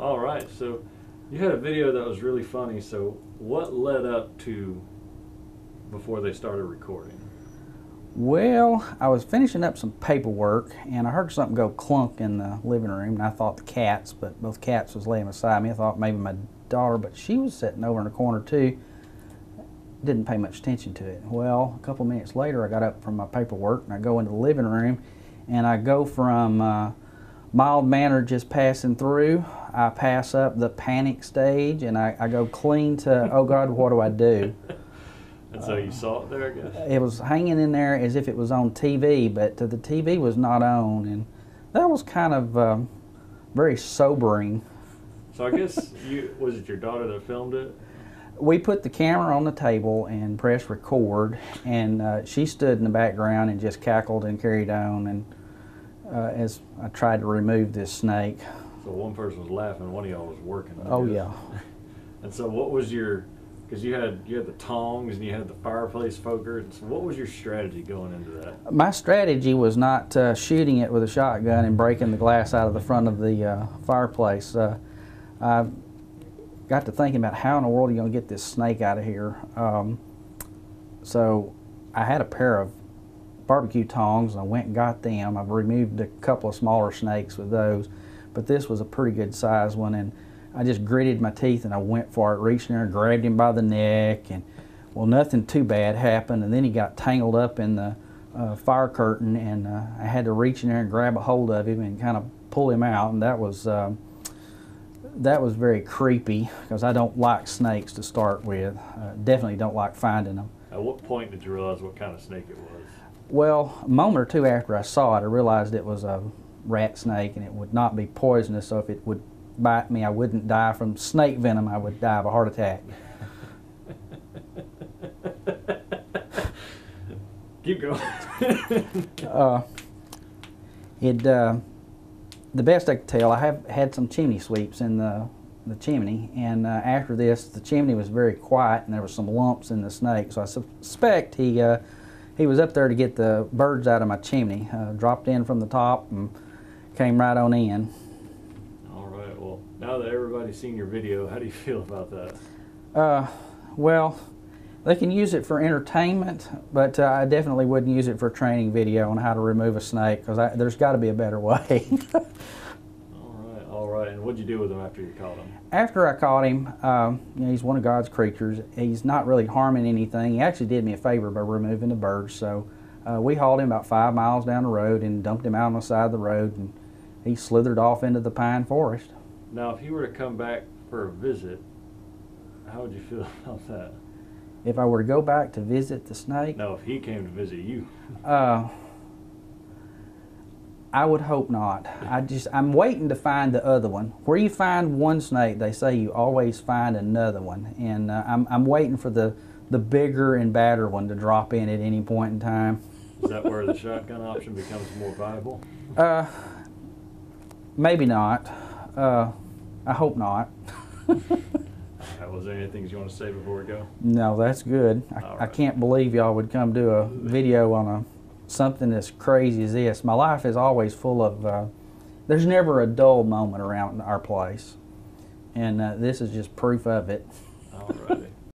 All right, so you had a video that was really funny. So what led up to before they started recording? Well, I was finishing up some paperwork and I heard something go clunk in the living room, and I thought the cats, but both cats was laying beside me. I thought maybe my daughter, but she was sitting over in the corner too. Didn't pay much attention to it. Well, a couple minutes later I got up from my paperwork and I go into the living room, and I go from mild mannered, just passing through. I pass up the panic stage and I go clean to, oh God, what do I do? And so you saw it there, I guess? It was hanging in there as if it was on TV, but the TV was not on, and that was kind of very sobering. So I guess was it your daughter that filmed it? We put the camera on the table and pressed record, and she stood in the background and just cackled and carried on, and as I tried to remove this snake. So one person was laughing, one of y'all was working. Oh yeah. And so what was your, because you had the tongs and you had the fireplace poker, so what was your strategy going into that? My strategy was not shooting it with a shotgun and breaking the glass out of the front of the fireplace. I got to thinking about how in the world are you going to get this snake out of here. So I had a pair of barbecue tongs, and I went and got them. I've removed a couple of smaller snakes with those, but this was a pretty good size one, and I just gritted my teeth and I went for it, reached in there and grabbed him by the neck, and well, nothing too bad happened, and then he got tangled up in the fire curtain, and I had to reach in there and grab a hold of him and kind of pull him out, and that was very creepy because I don't like snakes to start with. Definitely don't like finding them. At what point did you realize what kind of snake it was? Well, a moment or two after I saw it, I realized it was a rat snake and it would not be poisonous, so if it would bite me, I wouldn't die from snake venom, I would die of a heart attack. Keep going. The best I could tell, I have had some chimney sweeps in the chimney, and after this, the chimney was very quiet and there were some lumps in the snake, so I suspect he was up there to get the birds out of my chimney. Dropped in from the top and came right on in. All right, well, now that everybody's seen your video, how do you feel about that? Well, they can use it for entertainment, but I definitely wouldn't use it for a training video on how to remove a snake, because there's got to be a better way. All right. And what'd you do with him after you caught him? After I caught him, you know, he's one of God's creatures. He's not really harming anything. He actually did me a favor by removing the birds. So we hauled him about 5 miles down the road and dumped him out on the side of the road, and he slithered off into the pine forest. Now, if he were to come back for a visit, how would you feel about that? If I were to go back to visit the snake? No, if he came to visit you. I would hope not. I'm waiting to find the other one. Where you find one snake, they say you always find another one, and I'm waiting for the bigger and badder one to drop in at any point in time. Is that where the shotgun option becomes more viable? Maybe not. I hope not. Was there anything you want to say before we go? No, that's good. I can't believe y'all would come do a video on something as crazy as this. My life is always full of, there's never a dull moment around our place. And this is just proof of it. All right.